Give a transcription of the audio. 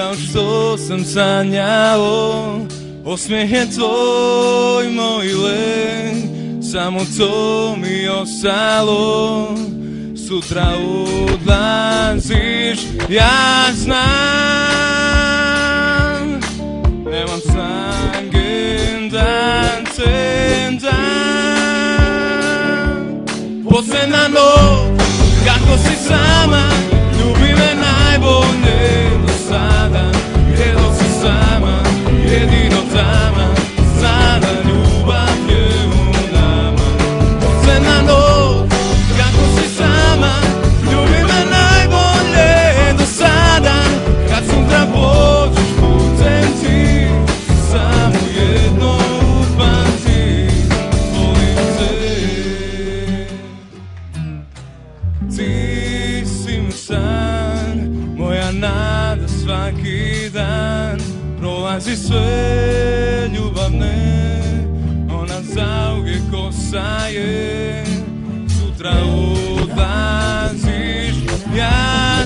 kao što sam sanjao. Osmijeh je tvoj moj lek, samo to mi ostalo. Sutra odlaziš, ja znam. Nemam snage da te dam. Posljedna noć, kako si sama, ljubi me najbolje do sada. Jedno si sama, jedino tama, sada ljubav je u nama. Posljedna noć, kako si sama, ljubi me najbolje do sada. Kad sutra pođeš putem ti, samo jedno upamti, volim te. Ti si mi san, moja nada svaki dan. Prolazi sve ljubavne, ona zauvijek ostaje. Sutra odlaziš, ja